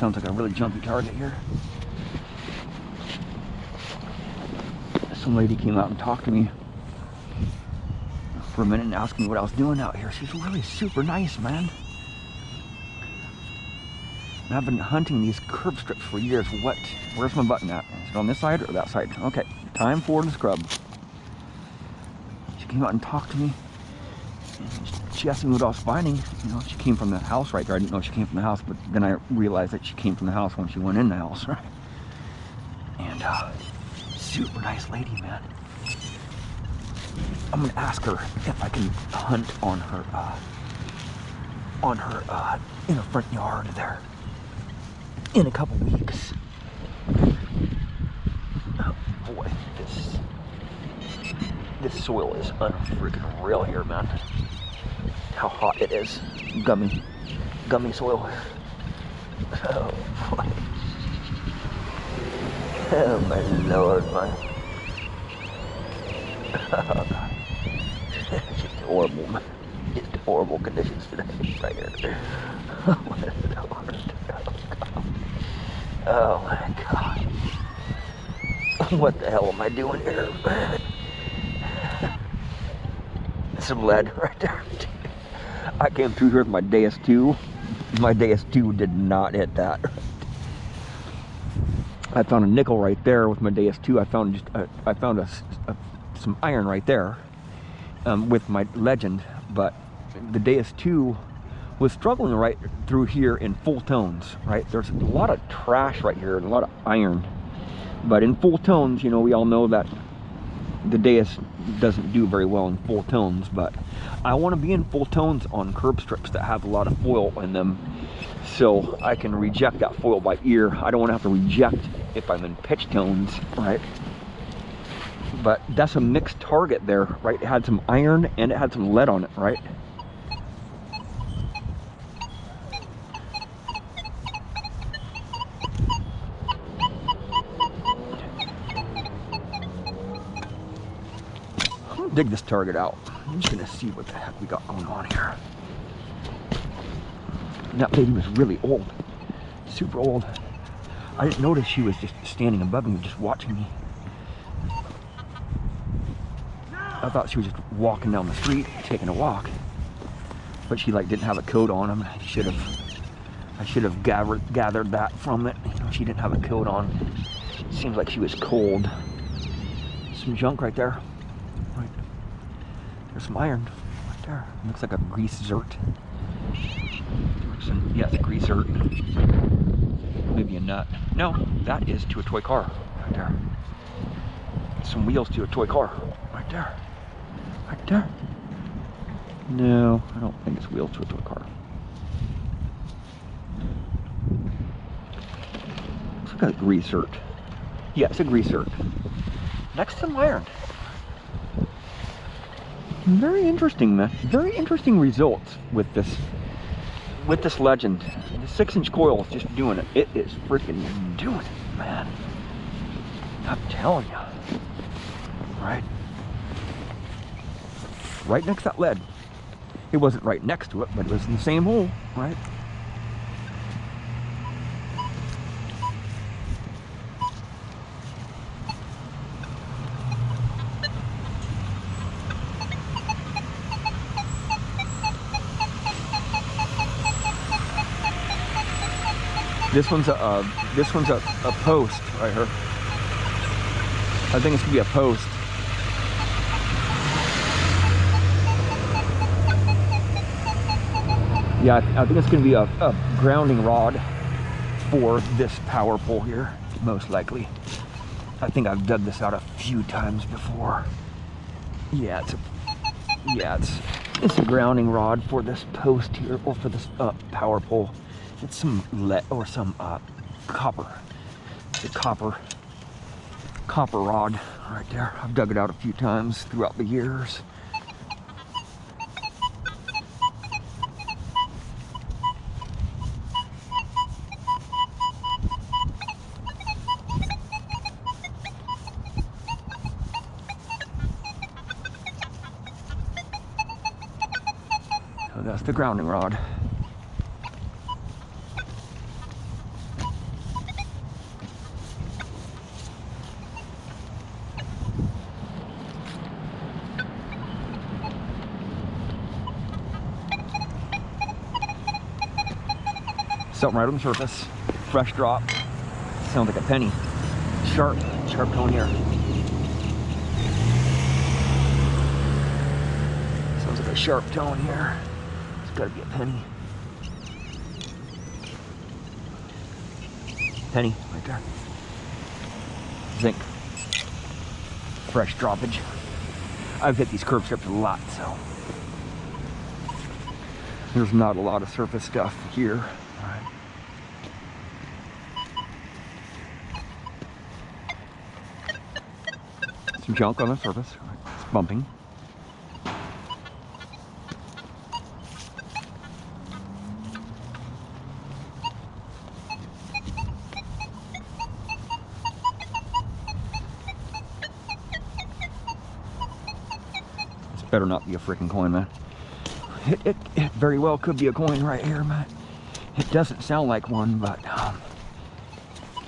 sounds like a really jumpy target here. Some lady came out and talked to me for a minute and asked me what I was doing out here. She's really super nice, man. And I've been hunting these curb strips for years. Where's my button at? Is it on this side or that side? Okay, time for the scrub. She came out and talked to me. She asked me what I was finding. You know, she came from the house right there. I didn't know she came from the house, but then I realized that she came from the house when she went in the house, right? And super nice lady, man. I'm gonna ask her if I can hunt on her in her front yard there in a couple weeks. Oh boy, this soil is unfreaking real here, man. How hot it is. Gummy soil. Oh boy. Oh my lord, man. Oh god. It's just horrible, man. Just horrible conditions today, right here. Oh my lord. Oh my god. What the hell am I doing here, man? Some lead right there. I came through here with my DS2. My DS2 did not hit that. I found a nickel right there with my DS2. I found some iron right there with my Legend, but the DS2 was struggling right through here in full tones, right? There's a lot of trash right here and a lot of iron, but in full tones, you know, we all know that the DS doesn't do very well in full tones, but I want to be in full tones on curb strips that have a lot of foil in them, so I can reject that foil by ear. I don't want to have to reject if I'm in pitch tones, right? But that's a mixed target there, right? It had some iron and it had some lead on it, right? I'm gonna dig this target out. I'm just gonna see what the heck we got going on here. That lady was really old, super old. I didn't notice she was just standing above me, just watching me. I thought she was just walking down the street, taking a walk. But she like didn't have a coat on. I should have gathered that from it. You know, she didn't have a coat on. Seems like she was cold. Some junk right there. Right. There's some iron right there. Looks like a grease zert. Yeah, it's a grease zert. Maybe a nut. No, that is to a toy car right there. Some wheels to a toy car right there. Right there. No, I don't think it's wheels to a toy car. Looks like a grease zert. Yeah, it's a grease zert. Next to some iron. Very interesting, man. Very interesting results with this Legend. The 6-inch coil is just doing it. It is freaking doing it, man. I'm telling you. Right? Right next to that lead. It wasn't right next to it, but it was in the same hole, right? This one's a post right here. I think it's gonna be a post. Yeah, I think it's gonna be a grounding rod for this power pole here, most likely. I think I've dug this out a few times before. Yeah, it's a grounding rod for this post here, or for this power pole. It's some lead or some copper. It's a copper rod right there. I've dug it out a few times throughout the years. So that's the grounding rod. Something right on the surface. Fresh drop. Sounds like a penny. Sharp tone here. Sounds like a sharp tone here. It's gotta be a penny. Penny, right there. Zinc. Fresh droppage. I've hit these curb strips a lot, so there's not a lot of surface stuff here. All right. Some junk on the surface. It's bumping. This better not be a freaking coin, man. It very well could be a coin right here, man. It doesn't sound like one, but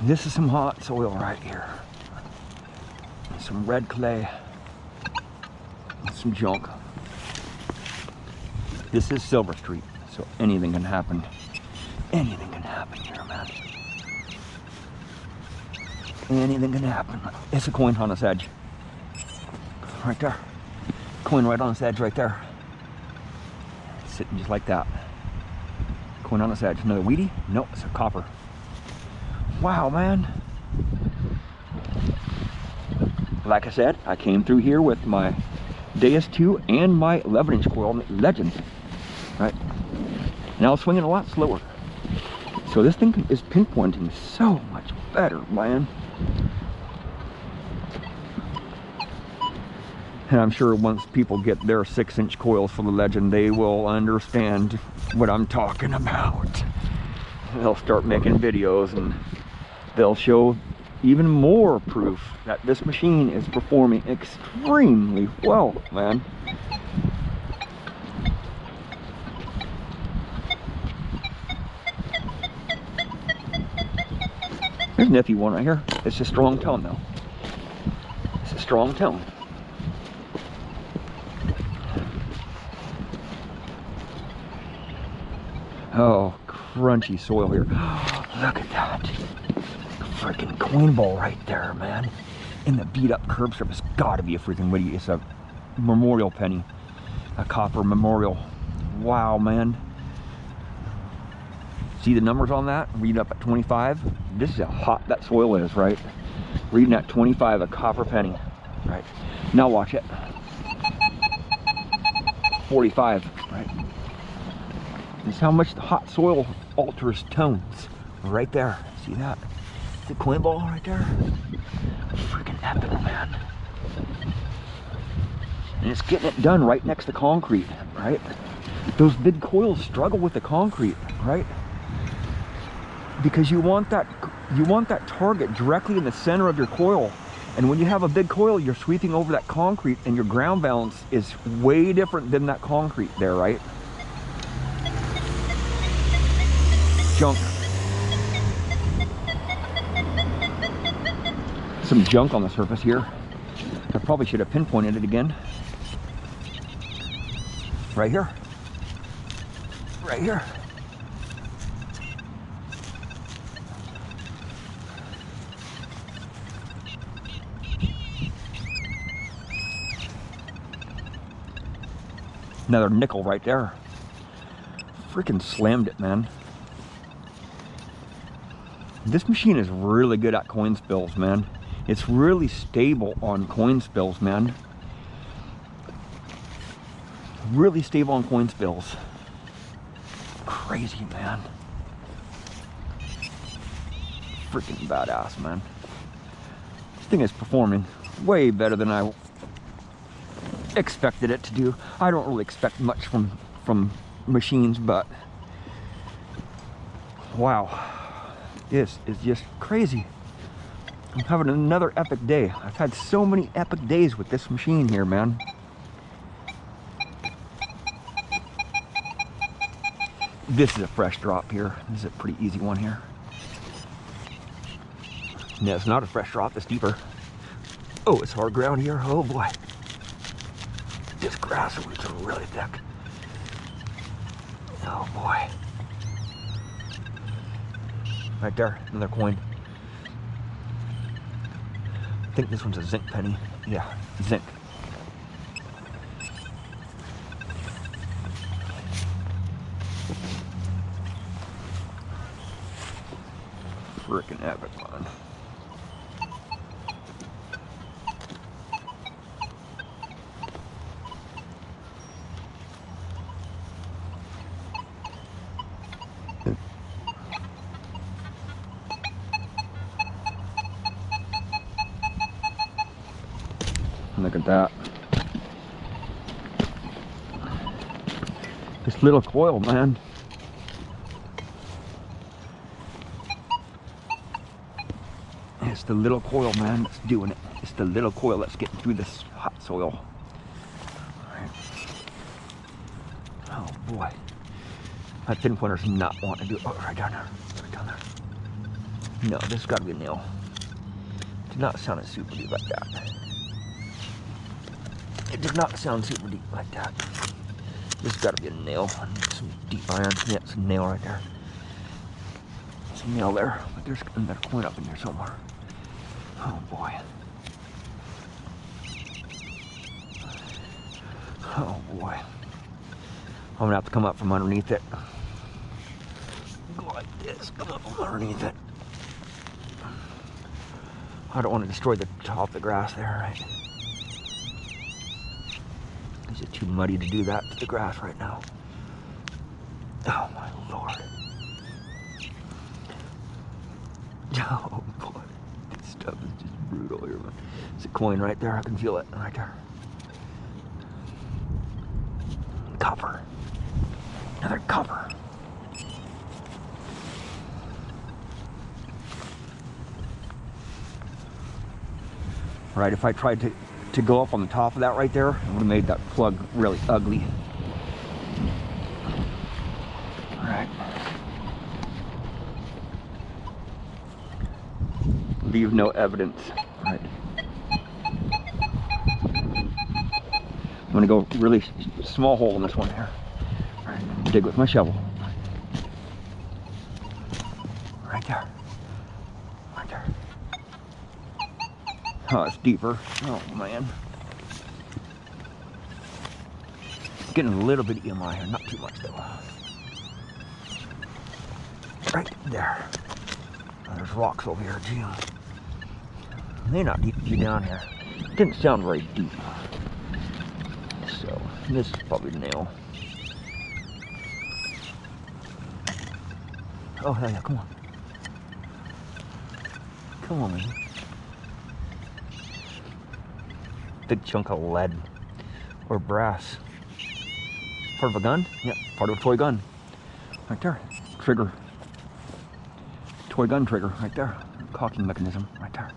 this is some hot soil right here. Some red clay, some junk. This is Silver Street, so anything can happen. Anything can happen here, man. Anything can happen. It's a coin on its edge. Right there. Coin right on its edge right there. Sitting just like that. Coin on its edge. Another weedy? Nope, it's a copper. Wow, man. Like I said, I came through here with my Deus 2 and my 11-inch coil Legend, right? And I was swinging a lot slower. So this thing is pinpointing so much better, man. And I'm sure once people get their 6-inch coils for the Legend, they will understand what I'm talking about. They'll start making videos and they'll show even more proof that this machine is performing extremely well, man. There's an iffy one right here. It's a strong tone though. It's a strong tone. Oh, crunchy soil here. Look at that. Freaking coin ball right there, man. And the beat up curb strip has got to be a freaking witty. It's a memorial penny. A copper memorial. Wow, man. See the numbers on that? Read up at 25. This is how hot that soil is, right? Reading at 25, a copper penny. Right. Now watch it. 45, right? This is how much the hot soil alters tones. Right there. See that? The coin ball right there. Freaking epic, man. And it's getting it done right next to concrete, right? Those big coils struggle with the concrete, right? Because you want that target directly in the center of your coil. And when you have a big coil, you're sweeping over that concrete and your ground balance is way different than that concrete there, right? Junk. Some junk on the surface here. I probably should have pinpointed it again. Right here. Right here. Another nickel right there. Freaking slammed it, man. This machine is really good at coin spills, man. It's really stable on coin spills, man. Really stable on coin spills. Crazy, man. Freaking badass, man. This thing is performing way better than I expected it to do. I don't really expect much from machines, but wow, this is just crazy. I'm having another epic day. I've had so many epic days with this machine here, man. This is a fresh drop here. This is a pretty easy one here. No, it's not a fresh drop, it's deeper. Oh, it's hard ground here. Oh boy. This grass roots are really thick. Oh boy. Right there, another coin. I think this one's a zinc penny. Yeah, zinc. Frickin' epic, man. Look at that. This little coil, man. It's the little coil, man, that's doing it. It's the little coil that's getting through this hot soil. Right. Oh boy. That pinpointer's not wanting to do it. Oh, right down there. Right down there. No, this has got to be a nail. Did not sound a super deep like that. It did not sound super deep like that. This has got to be a nail. Some deep iron. Yeah, it's a nail right there. It's a nail there. But there's another coin up in there somewhere. Oh boy. Oh boy. I'm gonna have to come up from underneath it. Go like this. Come up from underneath it. I don't want to destroy the top of the grass there, right? Is it too muddy to do that to the grass right now? Oh my lord. Oh boy. This stuff is just brutal here, man. There's a coin right there. I can feel it right there. Copper. Another copper. Right, if I tried to go up on the top of that right there, I would have made that plug really ugly. Alright. Leave no evidence. Right. I'm gonna go really small hole in this one here. Right. Dig with my shovel. Right there. Right there. Oh, it's deeper. Oh man. Getting a little bit of EMI here, not too much though. Right there. Oh, there's rocks over here too. They're not deep down here. It didn't sound very deep. So, this is probably the nail. Oh hell yeah, come on. Come on, man. Big chunk of lead or brass. Part of a gun? Yep, part of a toy gun. Right there. Trigger. Toy gun trigger right there. Cocking mechanism right there.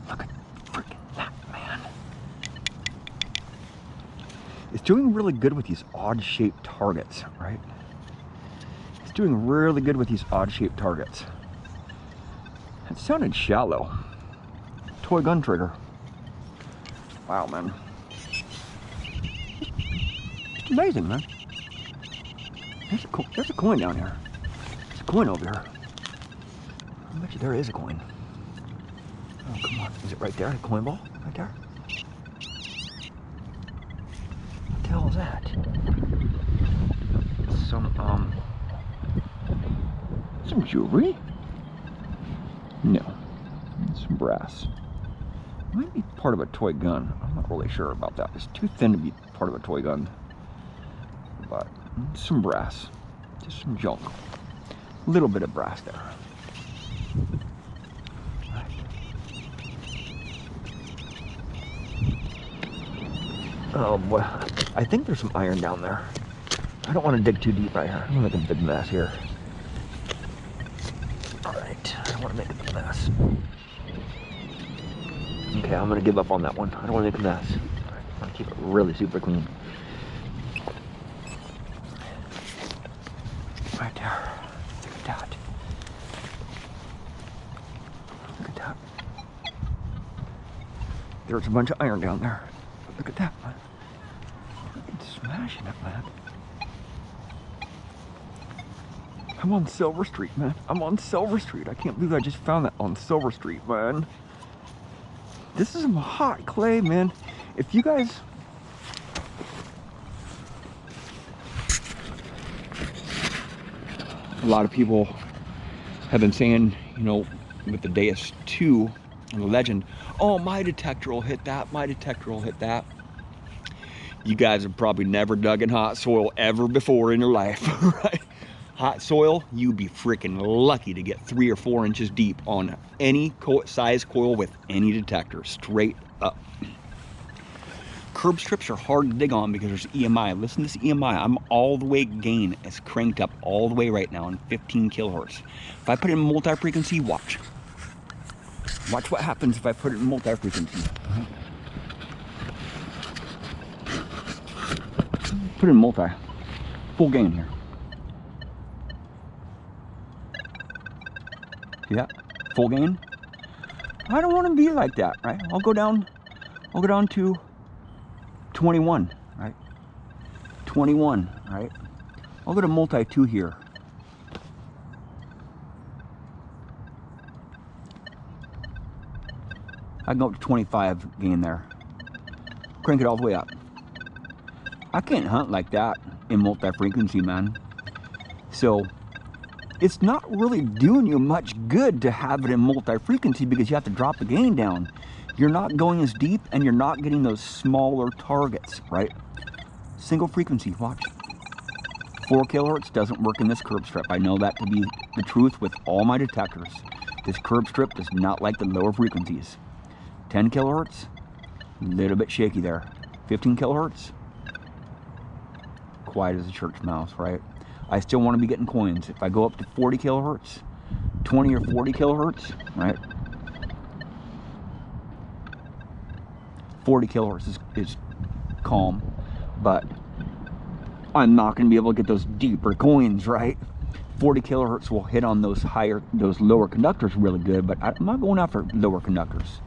Look at freaking that, man. It's doing really good with these odd shaped targets, right? It's doing really good with these odd shaped targets. It sounded shallow. Toy gun trigger. Wow, man. It's amazing, man. There's a coin down here. There's a coin over here. I bet you there is a coin. Oh, come on. Is it right there? A coin ball? Right there? What the hell is that? Some jewelry? No. Some brass. Might be part of a toy gun. I'm not really sure about that. It's too thin to be part of a toy gun. But some brass. Just some junk. A little bit of brass there. Oh boy. I think there's some iron down there. I don't want to dig too deep right here. I'm gonna make a big mess here. Alright. I don't want to make a big mess. Okay, I'm gonna give up on that one. I don't want to make a mess. I want to keep it really super clean. Right there. Look at that. Look at that. There's a bunch of iron down there. Look at that, man. It's smashing it, man. I'm on Silver Street, man. I'm on Silver Street. I can't believe I just found that on Silver Street, man. This is some hot clay, man. If you guys... A lot of people have been saying, you know, with the Deus 2 and the Legend, oh, my detector will hit that, my detector will hit that. You guys have probably never dug in hot soil ever before in your life, right? Hot soil, you'd be freaking lucky to get 3 or 4 inches deep on any size coil with any detector, straight up. Curb strips are hard to dig on because there's EMI. Listen to this EMI. I'm all the way gain. It's cranked up all the way right now on 15 kilohertz. If I put it in multi-frequency, watch. Watch what happens if I put it in multi-frequency. Put it in multi. Full gain here. See that? Full gain. I don't want to be like that, right? I'll go down to 21, right? 21, right? I'll go to multi 2 here. I can go up to 25 gain there. Crank it all the way up. I can't hunt like that in multi-frequency, man. So it's not really doing you much good to have it in multi-frequency because you have to drop the gain down. You're not going as deep and you're not getting those smaller targets, right? Single frequency, watch. 4 kilohertz doesn't work in this curb strip. I know that to be the truth with all my detectors. This curb strip does not like the lower frequencies. 10 kilohertz, a little bit shaky there. 15 kilohertz, quiet as a church mouse, right? I still want to be getting coins. If I go up to 40 kilohertz, 20 or 40 kilohertz, right? 40 kilohertz is calm, but I'm not going to be able to get those deeper coins, right? 40 kilohertz will hit on those lower conductors really good, but I'm not going after lower conductors.